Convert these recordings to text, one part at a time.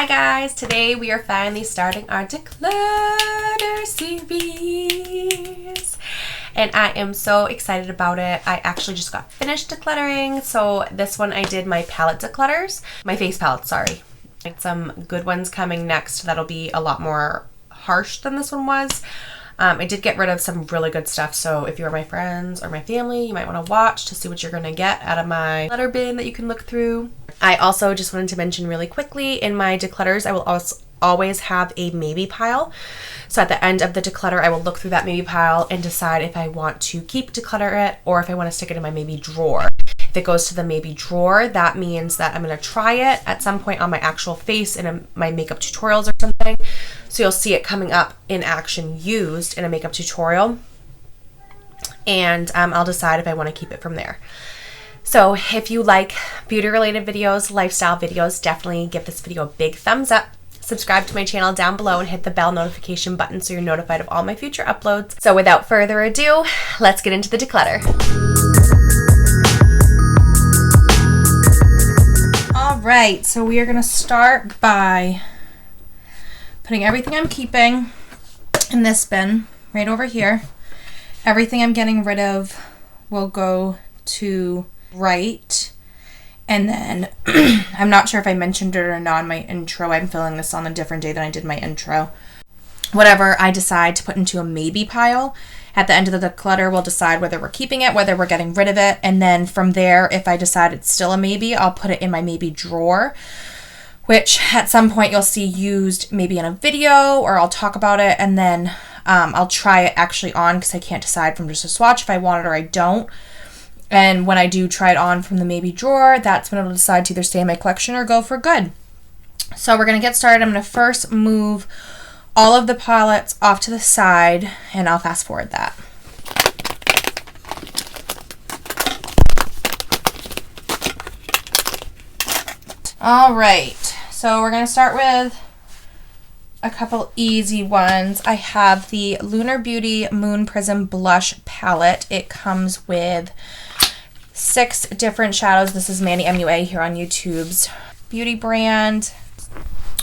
Hi guys, today we are finally starting our declutter series and I am so excited about it. I actually just got finished decluttering. So this one I did my palette declutters, my face palette, sorry. Some good ones coming next that'll be a lot more harsh than this one was. I did get rid of some really good stuff, so if you're my friends or my family, you might want to watch to see what you're going to get out of my clutter bin that you can look through. I also just wanted to mention really quickly, in my declutters, I will always have a maybe pile. So at the end of the declutter, I will look through that maybe pile and decide if I want to keep declutter it or if I want to stick it in my maybe drawer. If it goes to the maybe drawer, that means that I'm going to try it at some point on my actual face in my makeup tutorials or something. So you'll see it coming up in action used in a makeup tutorial. And I'll decide if I want to keep it from there. So if you like beauty related videos, lifestyle videos, definitely give this video a big thumbs up. Subscribe to my channel down below and hit the bell notification button so you're notified of all my future uploads. So without further ado, let's get into the declutter. All right, so we are going to start by putting everything I'm keeping in this bin right over here. Everything I'm getting rid of will go to right. And then I'm not sure if I mentioned it or not in my intro. I'm filming this on a different day than I did my intro. Whatever I decide to put into a maybe pile, at the end of the declutter, we'll decide whether we're keeping it, whether we're getting rid of it. And then from there, if I decide it's still a maybe, I'll put it in my maybe drawer, which at some point you'll see used maybe in a video or I'll talk about it. And then I'll try it actually on because I can't decide from just a swatch if I want it or I don't. And when I do try it on from the maybe drawer, that's when it'll decide to either stay in my collection or go for good. So we're going to get started. I'm going to first move all of the palettes off to the side and I'll fast forward that. All right, so we're going to start with a couple easy ones. I have the Lunar Beauty Moon Prism Blush Palette. It comes with 6 different shadows. This is Manny MUA here on YouTube's beauty brand.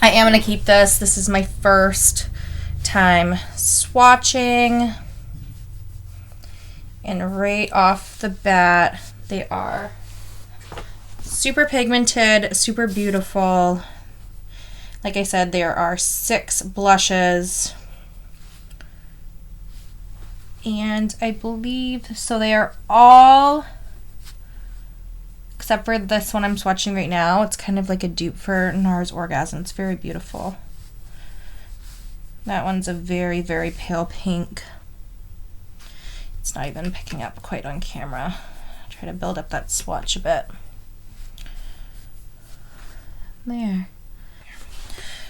I am going to keep this. This is my first time swatching. And right off the bat, they are super pigmented, super beautiful. Like I said, there are 6 blushes. And I believe, so they are all, except for this one I'm swatching right now, it's kind of like a dupe for NARS Orgasm. It's very beautiful. That one's a very, very pale pink. It's not even picking up quite on camera. I'll try to build up that swatch a bit. There.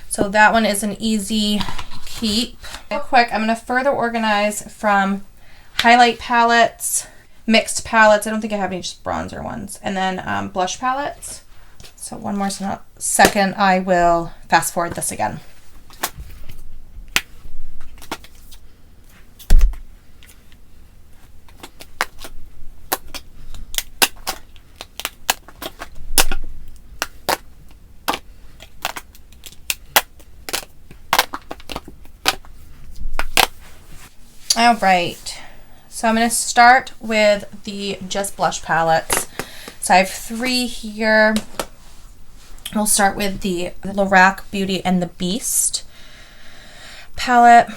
So that one is an easy keep. Real quick, I'm going to further organize from highlight palettes, mixed palettes. I don't think I have any just bronzer ones. And then blush palettes. So one more second, I will fast forward this again. All right, so I'm going to start with the Just Blush palettes. So I have 3 here. We'll start with the Lorac Beauty and the Beast palette.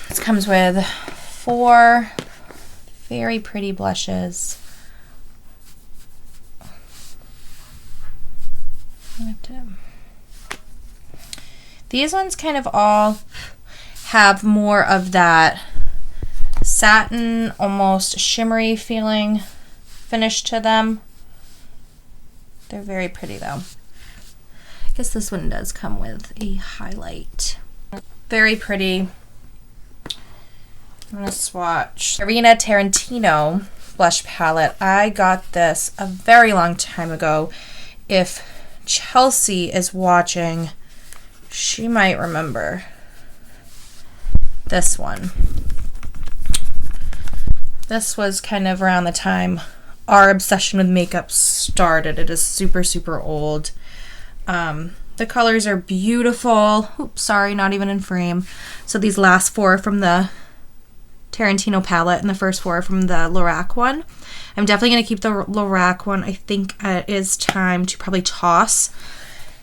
This comes with 4 very pretty blushes. These ones kind of all have more of that satin, almost shimmery feeling finish to them. They're very pretty though. I guess this one does come with a highlight. Very pretty. I'm gonna swatch Arena Tarantino blush palette. I got this a very long time ago. If Chelsea is watching, she might remember this one. This was kind of around the time our obsession with makeup started. It is super, super old. The colors are beautiful. Oops, sorry, not even in frame. So these last 4 are from the Tarantino palette and the first 4 are from the Lorac one. I'm definitely going to keep the Lorac one. I think it is time to probably toss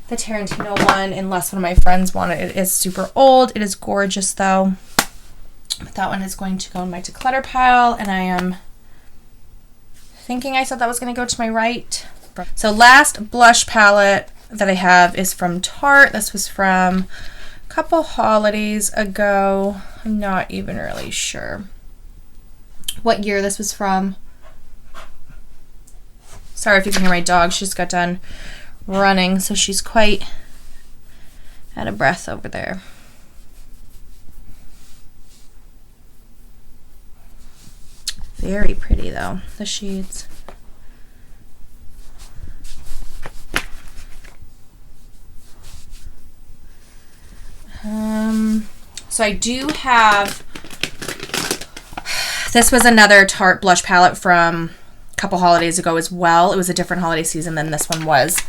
the Tarantino one unless one of my friends want it. It is super old. It is gorgeous though. But that one is going to go in my declutter pile, and I am thinking I said that was going to go to my right. So last blush palette that I have is from Tarte. This was from a couple holidays ago. I'm not even really sure what year this was from. Sorry if you can hear my dog. She just got done running, so she's quite out of breath over there. Very pretty though, the shades. So I do have, this was another Tarte blush palette from a couple holidays ago as well. It was a different holiday season than this one was.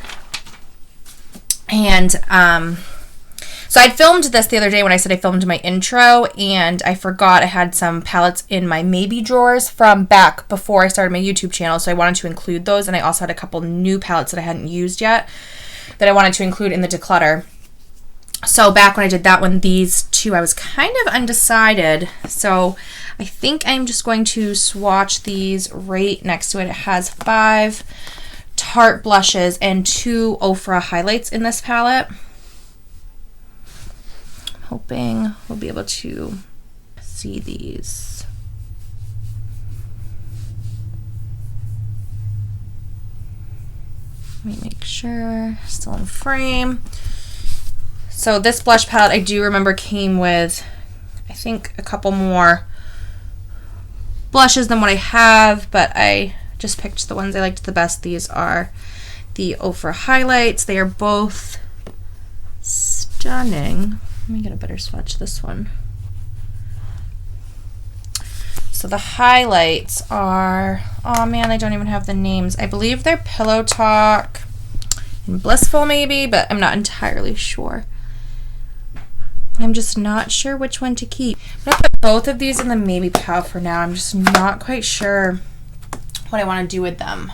And so I filmed this the other day when I said I filmed my intro, and I forgot I had some palettes in my maybe drawers from back before I started my YouTube channel, so I wanted to include those. And I also had a couple new palettes that I hadn't used yet that I wanted to include in the declutter. So back when I did that one, these two, I was kind of undecided. So I think I'm just going to swatch these right next to it. It has 5 Tarte blushes and 2 Ofra highlights in this palette. I'm hoping we'll be able to see these. Let me make sure, still in frame. So this blush palette, I do remember, came with, I think, a couple more blushes than what I have, but I just picked the ones I liked the best. These are the Ofra highlights. They are both stunning. Let me get a better swatch of this one. So the highlights are, oh man, I don't even have the names. I believe they're Pillow Talk and Blissful maybe, but I'm not entirely sure. I'm just not sure which one to keep. I'm going to put both of these in the maybe pile for now. I'm just not quite sure what I want to do with them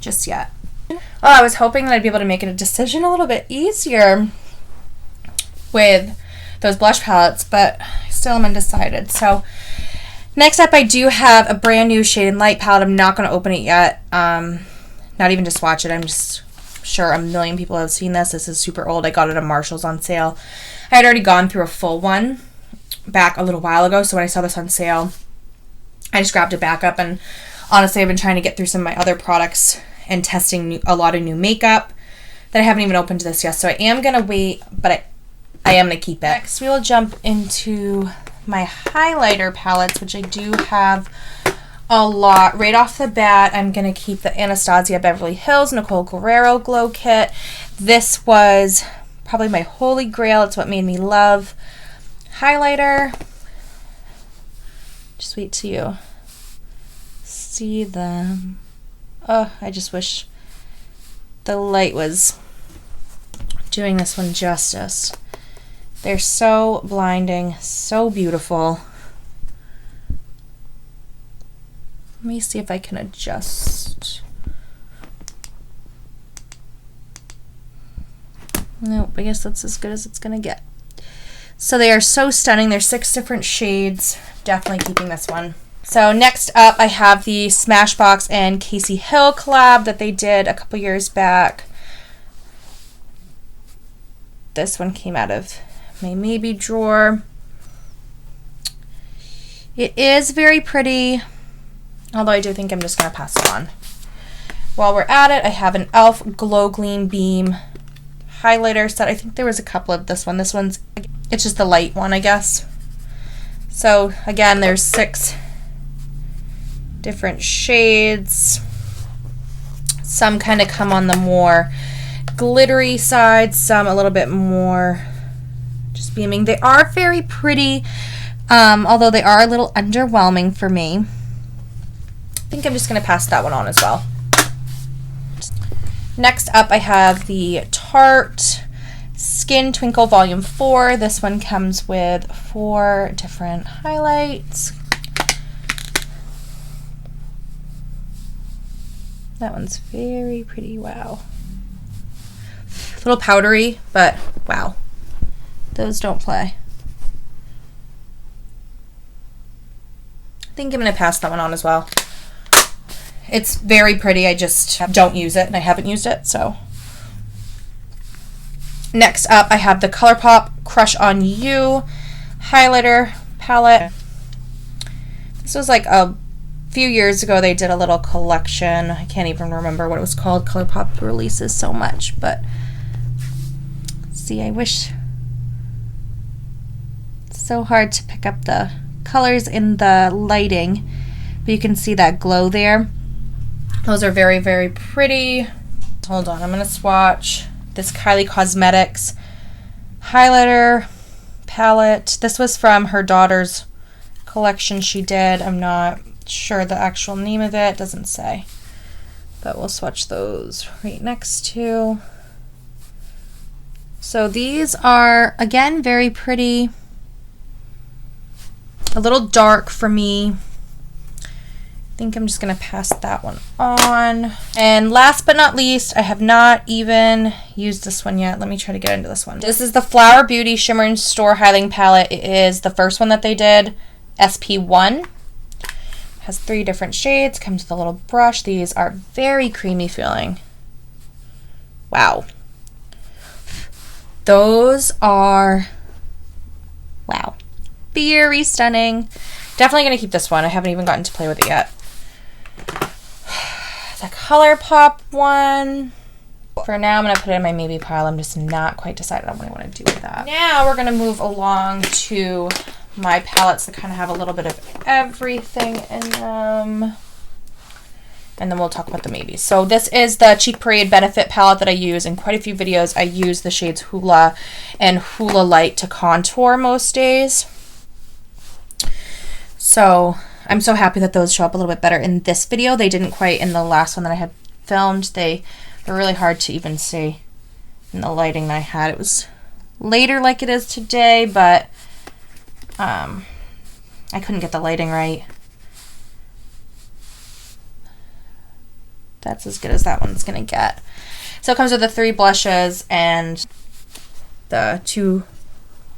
just yet. Oh, I was hoping that I'd be able to make a decision a little bit easier with those blush palettes, but I still am undecided. So next up, I do have a brand new Shade and Light palette. I'm not going to open it yet. Not even to swatch it. I'm just sure a million people have seen this. This is super old. I got it at Marshall's on sale. I had already gone through a full one back a little while ago, so when I saw this on sale, I just grabbed it back up. And honestly, I've been trying to get through some of my other products and testing a lot of new makeup that I haven't even opened this yet. So I am going to wait, but I am going to keep it. Next, we will jump into my highlighter palettes, which I do have a lot. Right off the bat, I'm going to keep the Anastasia Beverly Hills Nicole Guerrero Glow Kit. This was probably my holy grail. It's what made me love highlighter. Just wait till you see them. Oh, I just wish the light was doing this one justice. They're so blinding, so beautiful. Let me see if I can adjust. Nope, I guess that's as good as it's gonna get. So they are so stunning. There's 6 different shades. Definitely keeping this one. So next up, I have the Smashbox and Casey Hill collab that they did a couple years back. This one came out of my maybe drawer. It is very pretty, although I do think I'm just gonna pass it on. While we're at it, I have an e.l.f. Glow Gleam Beam highlighter set. I think there was a couple of this one. This one's, it's just the light one, I guess. So again, there's 6 different shades. Some kind of come on the more glittery side, some a little bit more just beaming. They are very pretty, although they are a little underwhelming for me. I think I'm just going to pass that one on as well. Next up, I have the Tarte Skin Twinkle Volume 4. This one comes with 4 different highlights. That one's very pretty, wow. A little powdery, but wow. Those don't play. I think I'm going to pass that one on as well. It's very pretty, I just don't use it, and I haven't used it, so. Next up, I have the ColourPop Crush on You highlighter palette. This was like a few years ago. They did a little collection. I can't even remember what it was called. ColourPop releases so much, but see, I wish. It's so hard to pick up the colors in the lighting, but you can see that glow there. Those are very, very pretty. Hold on, I'm going to swatch this Kylie Cosmetics highlighter palette. This was from her daughter's collection she did. I'm not sure the actual name of it. Doesn't say. But we'll swatch those right next to. So these are, again, very pretty. A little dark for me. I think I'm just going to pass that one on. And last but not least, I have not even used this one yet. Let me try to get into this one. This is the Flower Beauty Shimmer and Store Highlighting Palette. It is the first one that they did, SP1. It has 3 different shades. Comes with a little brush. These are very creamy feeling. Wow. Those are, wow, very stunning. Definitely going to keep this one. I haven't even gotten to play with it yet. The ColourPop one. For now, I'm going to put it in my maybe pile. I'm just not quite decided on what I want to do with that. Now we're going to move along to my palettes that kind of have a little bit of everything in them. And then we'll talk about the maybes. So this is the Cheek Parade Benefit palette that I use in quite a few videos. I use the shades Hula and Hula Light to contour most days. So I'm so happy that those show up a little bit better in this video. They didn't quite in the last one that I had filmed. They're really hard to even see in the lighting that I had. It was later like it is today, but I couldn't get the lighting right. That's as good as that one's gonna get. So it comes with the 3 blushes and the 2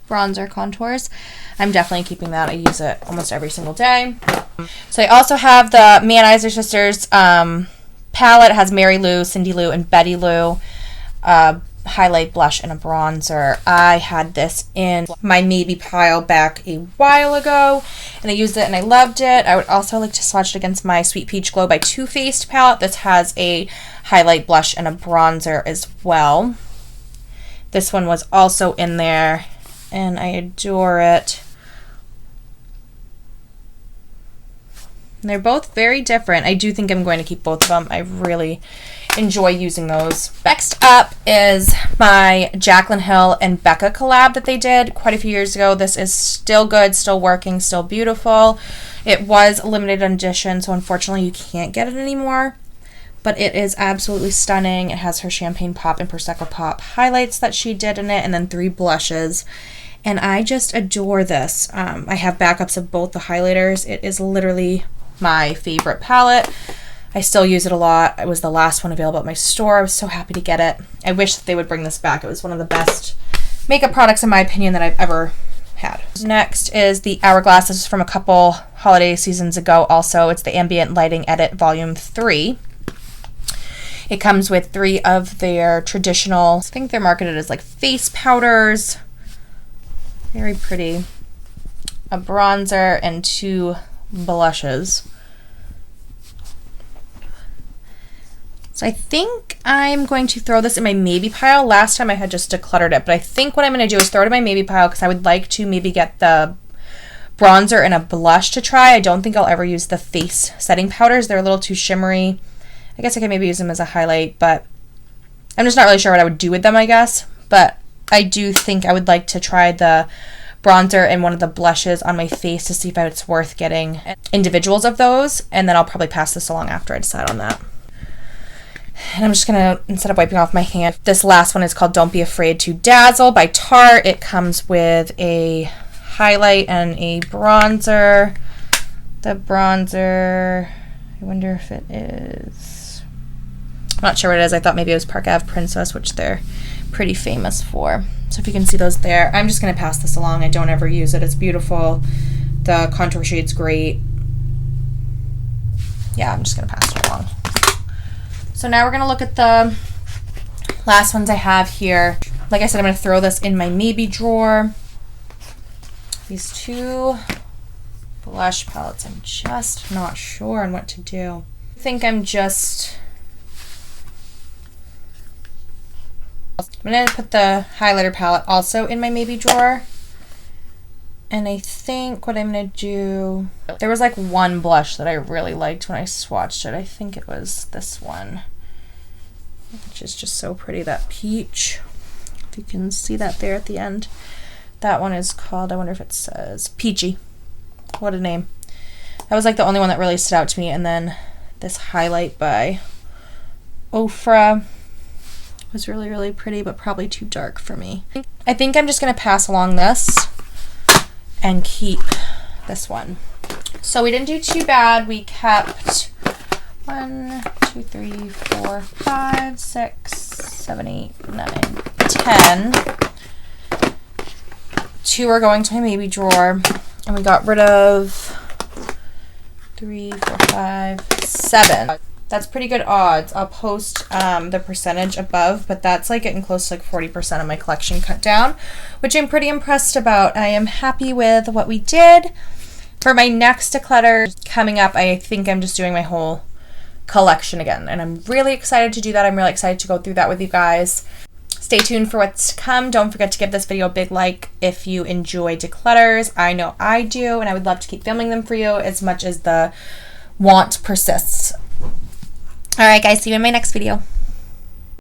bronzer contours. I'm definitely keeping that. I use it almost every single day. So I also have the Manizer Sisters palette. It has Mary Lou, Cindy Lou, and Betty Lou highlight, blush, and a bronzer. I had this in my maybe pile back a while ago, and I used it and I loved it. I would also like to swatch it against my Sweet Peach Glow by Too Faced palette. This has a highlight, blush, and a bronzer as well. This one was also in there, and I adore it. They're both very different. I do think I'm going to keep both of them. I really enjoy using those. Next up is my Jaclyn Hill and Becca collab that they did quite a few years ago. This is still good, still working, still beautiful. It was a limited edition, so unfortunately you can't get it anymore. But it is absolutely stunning. It has her Champagne Pop and Prosecco Pop highlights that she did in it, and then 3 blushes. And I just adore this. I have backups of both the highlighters. It is literally my favorite palette. I still use it a lot. It was the last one available at my store. I was so happy to get it. I wish that they would bring this back. It was one of the best makeup products, in my opinion, that I've ever had. Next is the Hourglass. This is from a couple holiday seasons ago also. It's the Ambient Lighting Edit Volume 3. It comes with 3 of their traditional, I think they're marketed as like face powders. Very pretty. A bronzer and 2 blushes. So I think I'm going to throw this in my maybe pile. Last time I had just decluttered it, but I think what I'm going to do is throw it in my maybe pile because I would like to maybe get the bronzer and a blush to try. I don't think I'll ever use the face setting powders. They're a little too shimmery. I guess I could maybe use them as a highlight, but I'm just not really sure what I would do with them, I guess. But I do think I would like to try the bronzer and one of the blushes on my face to see if it's worth getting individuals of those, and then I'll probably pass this along after I decide on that. And I'm just gonna, instead of wiping off my hand, this last one is called Don't Be Afraid to Dazzle by Tarte. It comes with a highlight and a bronzer. The bronzer, I wonder if it is, I'm not sure what it is. I thought maybe it was Park Ave Princess, which they're pretty famous for. So if you can see those there, I'm just gonna pass this along. I don't ever use it. It's beautiful. The contour shade's great. Yeah, I'm just gonna pass it along. So now we're gonna look at the last ones I have here. Like I said, I'm gonna throw this in my maybe drawer. These two blush palettes, I'm just not sure on what to do. I think I'm gonna put the highlighter palette also in my maybe drawer. And I think what I'm gonna do, there was like one blush that I really liked when I swatched it. I think it was this one, which is just so pretty, that peach. If you can see that there at the end. That one is called, I wonder if it says Peachy. What a name. That was like the only one that really stood out to me. And then this highlight by Ofra was really, really pretty, but probably too dark for me. I think I'm just gonna pass along this and keep this one. So we didn't do too bad. We kept 1, 2, 3, 4, 5, 6, 7, 8, 9, 10. 2 are going to my maybe drawer, and we got rid of 3, 4, 5, 7. That's pretty good odds. I'll post the percentage above, but that's like getting close to like 40% of my collection cut down, which I'm pretty impressed about. I am happy with what we did. For my next declutter coming up, I think I'm just doing my whole collection again, and I'm really excited to do that. I'm really excited to go through that with you guys. Stay tuned for what's to come. Don't forget to give this video a big like if you enjoy declutters. I know I do, and I would love to keep filming them for you as much as the want persists. All right, guys, see you in my next video.